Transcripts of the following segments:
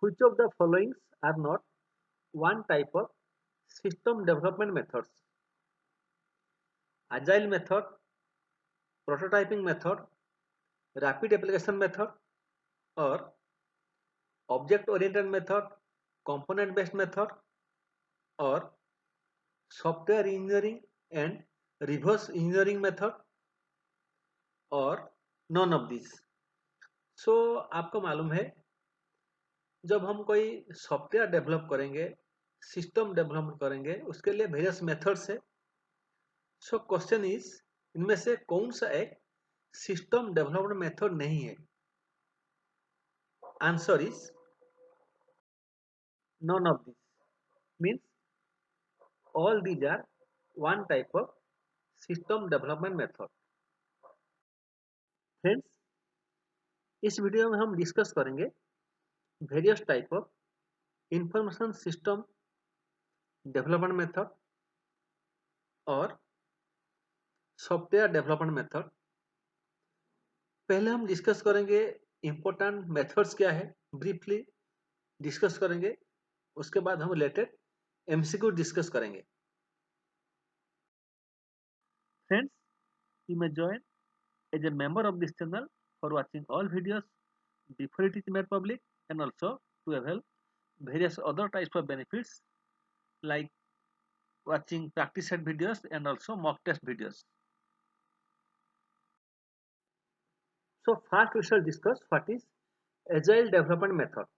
Which of the following are not one type of system development methods? Agile method, prototyping method, rapid application method, or object oriented method, component based method, or software engineering and reverse engineering method, और non of this. सो आपको मालूम है जब हम कोई software develop करेंगे, system develop करेंगे, उसके लिए वेरियस मेथड्स है. सो क्वेश्चन इज इनमें से कौन सा एक सिस्टम डेवलपमेंट मेथड नहीं है? Answer is none of this. Means all these are one type of system development method. Friends, इस वीडियो में हम डिस्कस करेंगे various type of information system development method और सॉफ्टवेयर डेवलपमेंट मेथड. पहले हम discuss करेंगे इंपॉर्टेंट मेथड्स क्या है, ब्रीफली डिस्कस करेंगे. उसके बाद हम रिलेटेड एमसीक्यू डिस्कस करेंगे. Friends, you may join as a member of this channel for watching all videos before it is made public, and also to avail various other types of benefits like watching practice set videos and also mock test videos. So first we shall discuss what is agile development method.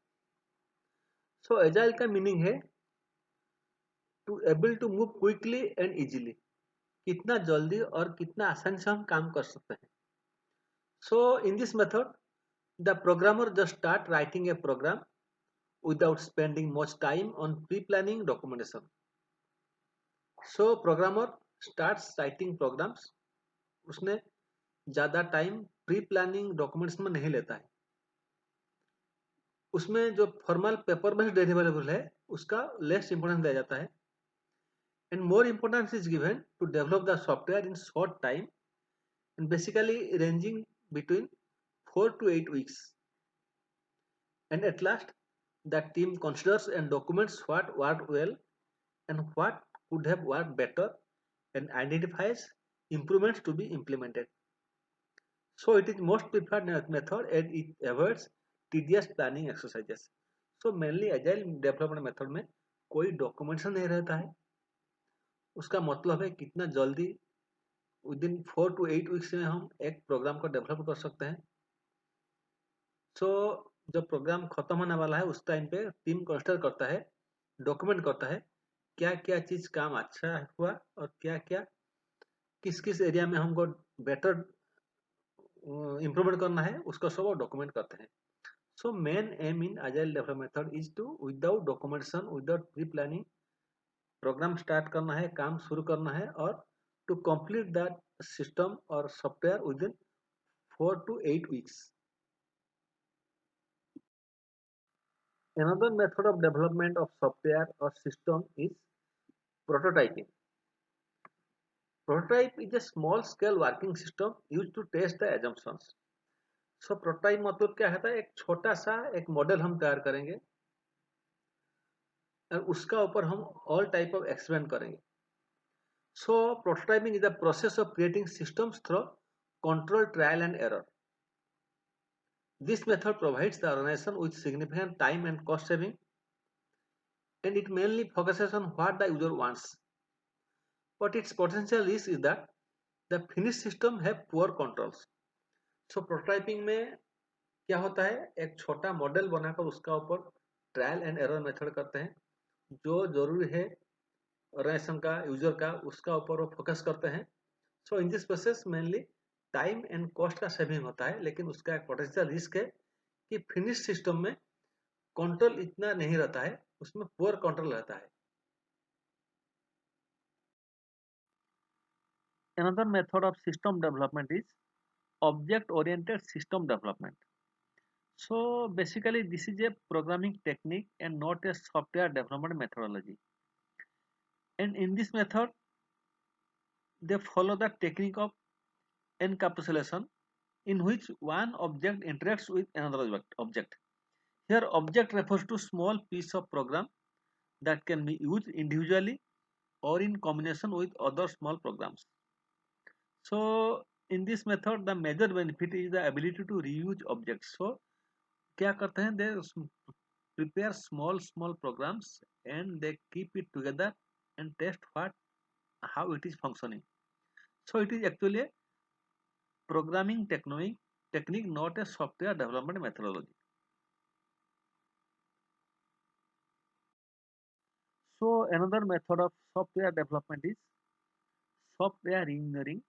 So agile का meaning है to able to move quickly and easily. कितना जल्दी और कितना आसानी से हम काम कर सकते हैं. So in this method the programmer just start writing a program without spending much time on pre-planning documentation. So programmer starts writing programs, उसने ज़्यादा टाइम प्री प्लानिंग डॉक्यूमेंट्स में नहीं लेता है. उसमें जो फॉर्मल पेपर बेस्ड डिलीवरेबल है उसका लेस इंपोर्टेंस दिया जाता है. And more importance is given to develop the software in short time and basically ranging between 4 to 8 weeks. And at last the team considers and documents what worked well and what could have worked better and identifies improvements to be implemented. So it is most preferred method and it avoids tedious planning exercises. So mainly agile development method में कोई documentation नहीं रहता है. उसका मतलब है कितना जल्दी विदिन 4 to 8 weeks में हम एक प्रोग्राम को डेवलप कर सकते हैं. सो जब प्रोग्राम खत्म होने वाला है उस टाइम पे टीम कंसिडर करता है, डॉक्यूमेंट करता है क्या क्या चीज़ काम अच्छा हुआ और क्या क्या किस किस एरिया में हमको बेटर इम्प्रूवमेंट करना है, उसको सब डॉक्यूमेंट करते हैं. So main aim in agile development method is to without documentation without pre planning program start करना है, काम शुरू करना है और टू कंप्लीट दैट सिस्टम और software within 4 to 8 weeks. Another method of development of software or system is prototyping. Prototype is a small scale working system used to test the assumptions. So prototype मतलब क्या होता है, एक छोटा सा एक model हम तैयार करेंगे और उसका ऊपर हम ऑल टाइप ऑफ एक्सपेरिमेंट करेंगे. So prototyping is the process of creating systems through controlled trial and error. This method provides the organization with significant time and cost saving, and it mainly focuses on what the user wants. But its potential risk is that the finished system have poor controls. So prototyping में क्या होता है, एक छोटा model बनाकर उसका ऊपर trial and error method करते हैं. जो जरूरी है ऑर्गेनाइजेशन का, यूजर का, उसका ऊपर वो फोकस करते हैं. So in this process mainly time and cost का सेविंग होता है, लेकिन उसका एक पोटेंशियल रिस्क है कि फिनिश सिस्टम में कंट्रोल इतना नहीं रहता है, उसमें पुअर कंट्रोल रहता है. Another method of system development is object oriented system development. So basically this is a programming technique and not a software development methodology. And in this method they follow the technique of encapsulation in which one object interacts with another object. Here object refers to small piece of program that can be used individually or in combination with other small programs. So in this method the major benefit is the ability to reuse objects. So क्या करते हैं, they prepare small programs and they keep it together and test how it is functioning. So it is actually a programming technique, not a software development methodology. So another method of software development is software reingineering.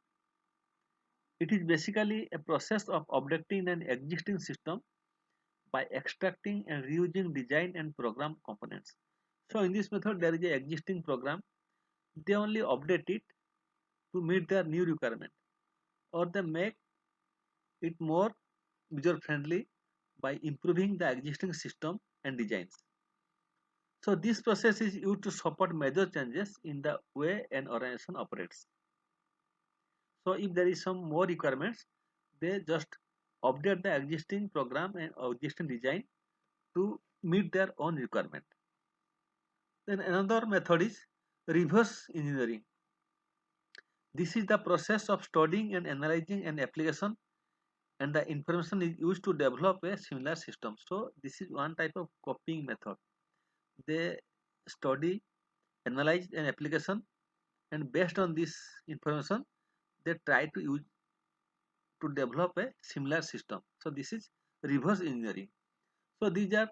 It is basically a process of updating an existing system by extracting and reusing design and program components. So in this method there is an existing program, they only update it to meet their new requirement, or they make it more user friendly by improving the existing system and designs. So this process is used to support major changes in the way an organization operates. So if there is some more requirements, they just update the existing program and existing design to meet their own requirement. Then another method is reverse engineering. This is the process of studying and analyzing an application, and the information is used to develop a similar system. So this is one type of copying method. They study, analyze an application, and based on this information they try to use to develop a similar system. So this is reverse engineering. So these are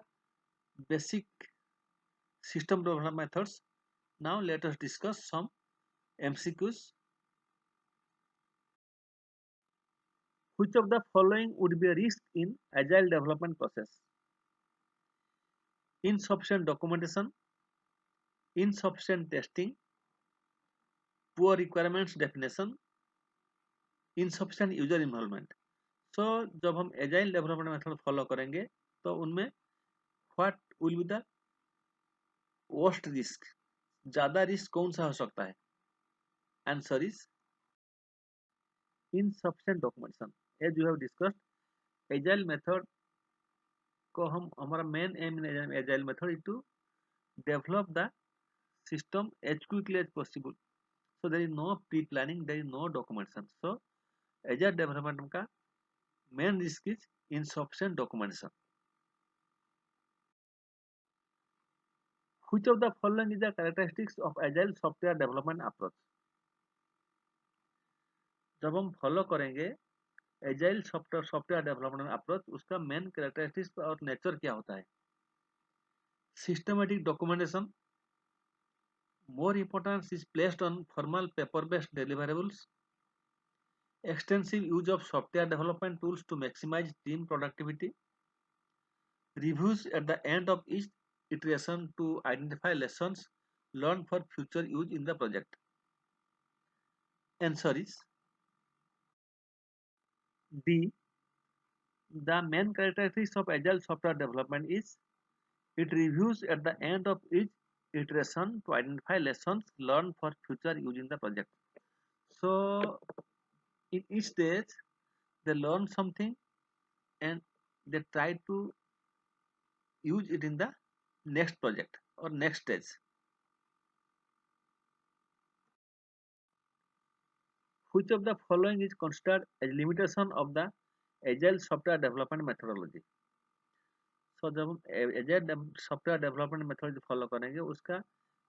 basic system development methods. Now let us discuss some MCQs. Which of the following would be a risk in agile development process? Insufficient documentation, insufficient testing, poor requirements definition, insufficient user involvement. So जब हम agile development method follow करेंगे तो उनमें what will be the worst risk, ज़्यादा risk कौन सा हो सकता है? Answer is insufficient documentation. As you have discussed, agile method को हम हमारा main aim in agile method is to develop the system as quickly as possible. So there is no pre-planning, there is no documentation. So agile development का main risk is insufficient documentation. Which of the following is the characteristics of agile software development approach? जब हम follow करेंगे agile software development approach, उसका main characteristics और nature क्या होता है? Systematic documentation. More importance is placed on formal paper-based deliverables. Extensive use of software development tools to maximize team productivity. Reviews at the end of each iteration to identify lessons learned for future use in the project. Answer is D. The main characteristics of agile software development is it reviews at the end of each iteration to identify lessons learned for future use in the project. So in each stage they learn something and they try to use it in the next project or next stage. Which of the following is considered as limitation of the agile software development methodology? So जब हम agile software development methodology follow करेंगे उसका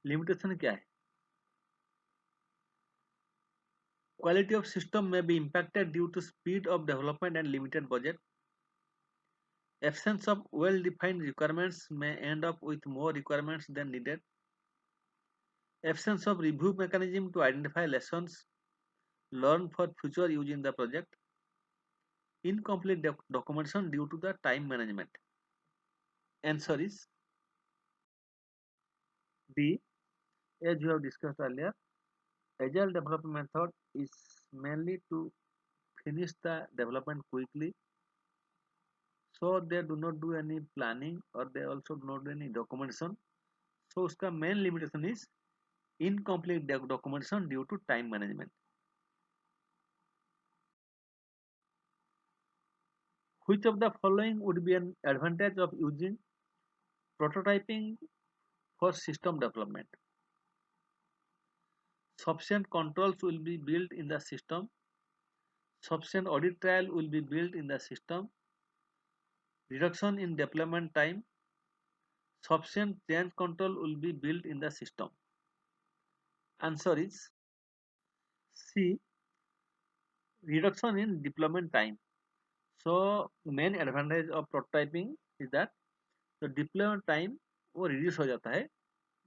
limitation क्या है? Quality of system may be impacted due to speed of development and limited budget. Absence of well-defined requirements may end up with more requirements than needed. Absence of review mechanism to identify lessons learned for future use in the project. Incomplete documentation due to the time management. Answer is D. As you have discussed earlier, agile development method is mainly to finish the development quickly. So they do not do any planning or they also do not do any documentation. So उसका main limitation is incomplete documentation due to time management. Which of the following would be an advantage of using Prototyping for system development. Sufficient controls will be built in the system. Sufficient audit trail will be built in the system. Reduction in deployment time. Sufficient change control will be built in the system. Answer is C. Reduction in deployment time. So main advantage of prototyping is that the deployment time वो reduce हो जाता है.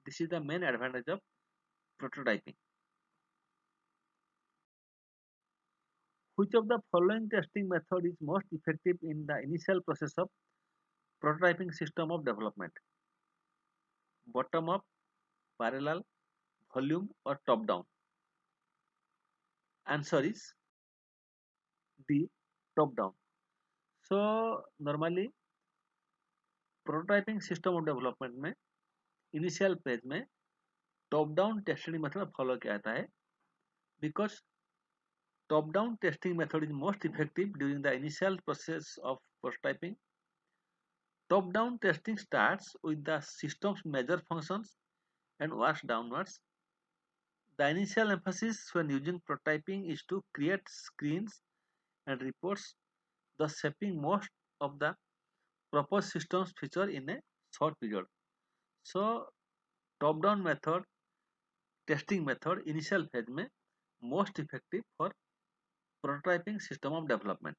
This is the main advantage of prototyping. Which of the following testing method is most effective in the initial process of prototyping system of development? Bottom up, parallel, volume or top down? Answer is D. Top down. So normally prototyping system of development में initial phase में top down testing method follow किया जाता है because top down testing method is most effective during the initial process of prototyping. Top down testing starts with the system's major functions and works downwards. The initial emphasis when using prototyping is to create screens and reports, thus shaping most of the proposed system's feature in a short period. So top down method testing method initial phase में most effective for prototyping system of development.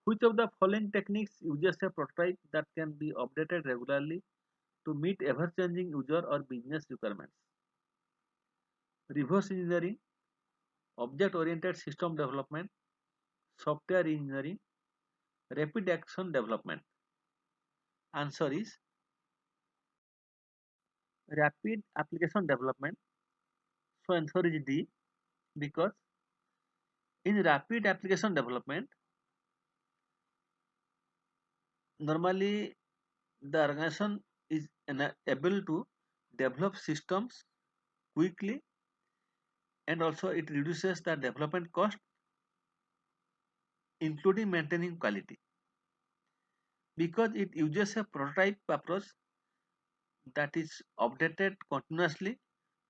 Which of the following techniques uses a prototype that can be updated regularly to meet ever-changing user or business requirements? Reverse engineering, object-oriented system development, software engineering, rapid action development. Answer is rapid application development. So answer is D, because in rapid application development normally the organization is able to develop systems quickly, and also it reduces the development cost including maintaining quality, because it uses a prototype approach that is updated continuously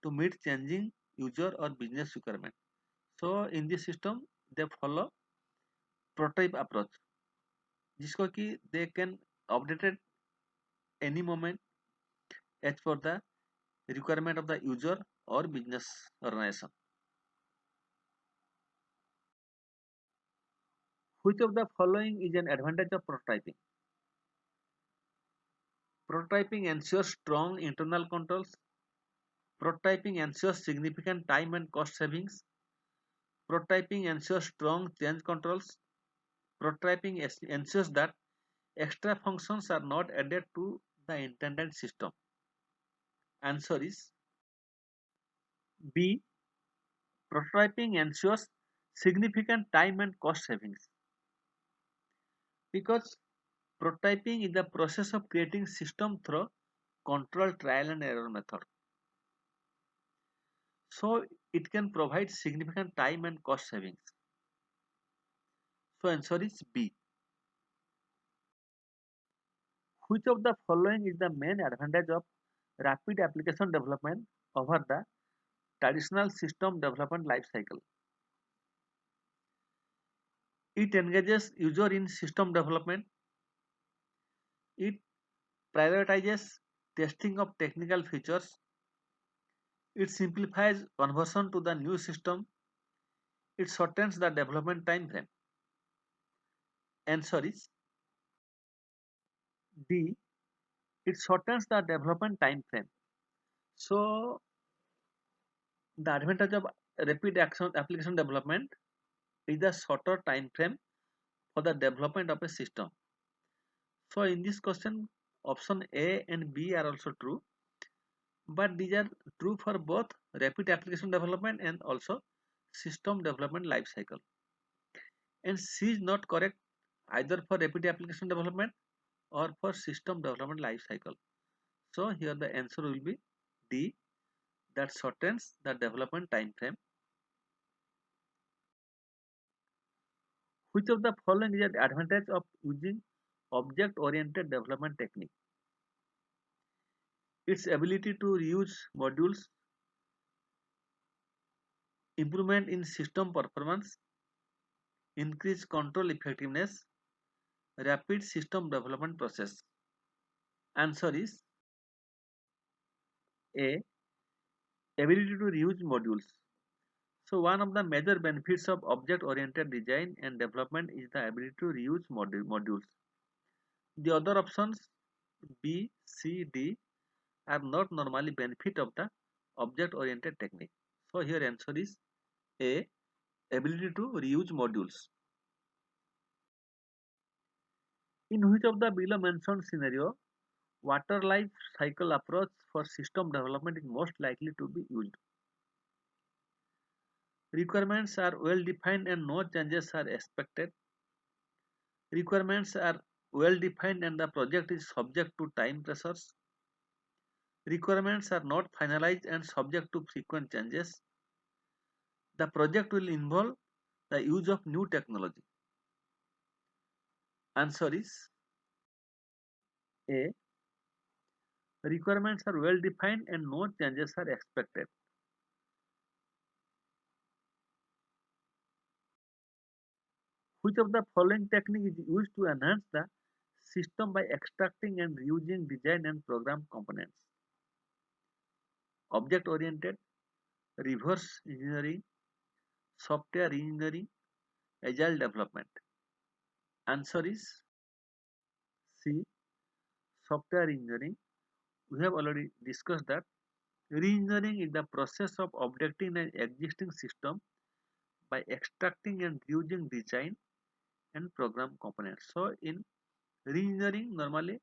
to meet changing user or business requirement. So in this system they follow prototype approach जिसको कि they can update it any moment as per the requirement of the user or business organization. Which of the following is an advantage of prototyping? Prototyping ensures strong internal controls. Prototyping ensures significant time and cost savings. Prototyping ensures strong change controls. Prototyping ensures that extra functions are not added to the intended system. Answer is B. Prototyping ensures significant time and cost savings, because prototyping is the process of creating system through controlled trial and error method. So it can provide significant time and cost savings. So answer is B. Which of the following is the main advantage of rapid application development over the traditional system development life cycle? It engages user in system development. It prioritizes testing of technical features. It simplifies conversion to the new system. It shortens the development time frame. Answer is D. It shortens the development time frame. So the advantage of rapid action application development is the shorter time frame for the development of a system. So in this question, option A and B are also true, but these are true for both rapid application development and also system development life cycle. And C is not correct either for rapid application development or for system development life cycle. So here the answer will be D, that shortens the development time frame. Which of the following is the advantage of using object-oriented development technique. Its ability to reuse modules, improvement in system performance, increase control effectiveness, rapid system development process. Answer is A. Ability to reuse modules. So one of the major benefits of object-oriented design and development is the ability to reuse modules. The other options B, C, D are not normally benefit of the object-oriented technique. So here answer is A. Ability to reuse modules. In which of the below mentioned scenario, water life cycle approach for system development is most likely to be used? Requirements are well defined and no changes are expected. Requirements are well defined and the project is subject to time pressures. Requirements are not finalized and subject to frequent changes. The project will involve the use of new technology. Answer is A. Requirements are well defined and no changes are expected. Which of the following technique is used to enhance the system by extracting and reusing design and program components? Object oriented, reverse engineering, software engineering, agile development. Answer is C. Software engineering. We have already discussed that. Reengineering is the process of updating an existing system by extracting and reusing design and program components. So in reengineering normally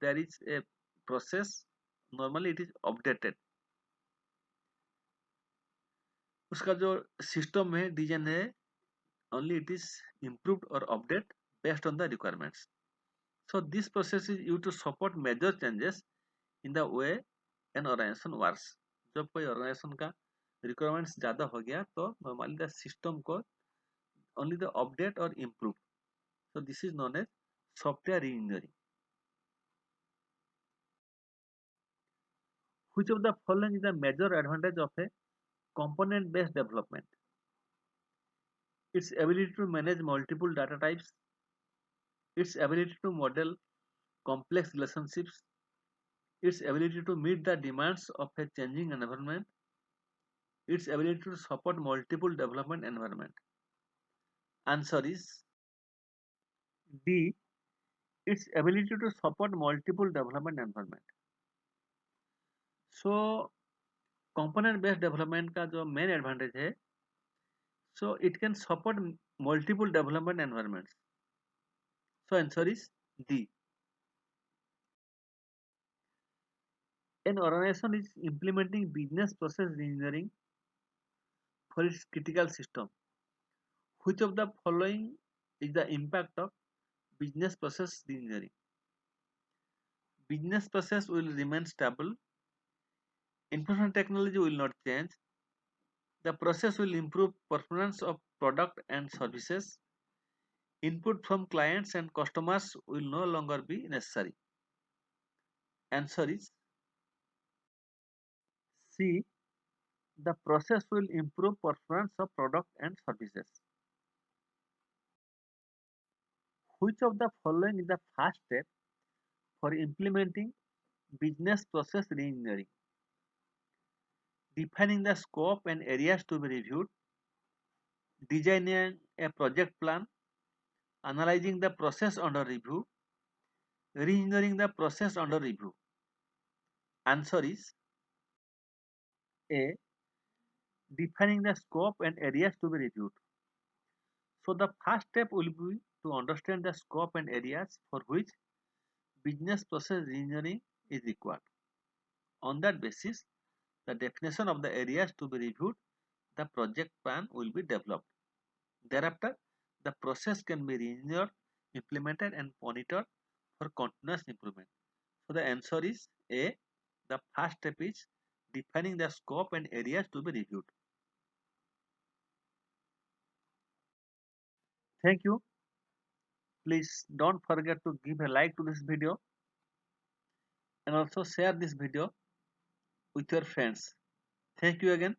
there is a process, normally it is updated. उसका जो system है design है only it is improved or updated based on the requirements. So this process is used to support major changes in the way an organization works. जब कोई organization का requirements ज़्यादा हो गया तो normally the system को only the update or improve. So this is known as software reengineering. Which of the following is the major advantage of a component based development? Its ability to manage multiple data types, its ability to model complex relationships, its ability to meet the demands of a changing environment, its ability to support multiple development environment. Answer is D. Its ability to support multiple development environment. So component based development का जो main advantage है, so it can support multiple development environments. So answer is D. An organization is implementing business process engineering for its critical system. Which of the following is the impact of business process engineering? Business process will remain stable. Information technology will not change. The process will improve performance of product and services. Input from clients and customers will no longer be necessary. Answer is C. The process will improve performance of product and services. Which of the following is the first step for implementing business process reengineering? Defining the scope and areas to be reviewed, designing a project plan, analyzing the process under review, reengineering the process under review. Answer is A. Defining the scope and areas to be reviewed. So the first step will be to understand the scope and areas for which business process engineering is required. On that basis, the definition of the areas to be reviewed, the project plan will be developed. Thereafter, the process can be re-engineered, implemented and monitored for continuous improvement. So the answer is A. The first step is defining the scope and areas to be reviewed. Thank you. Please don't forget to give a like to this video and also share this video with your friends. Thank you again.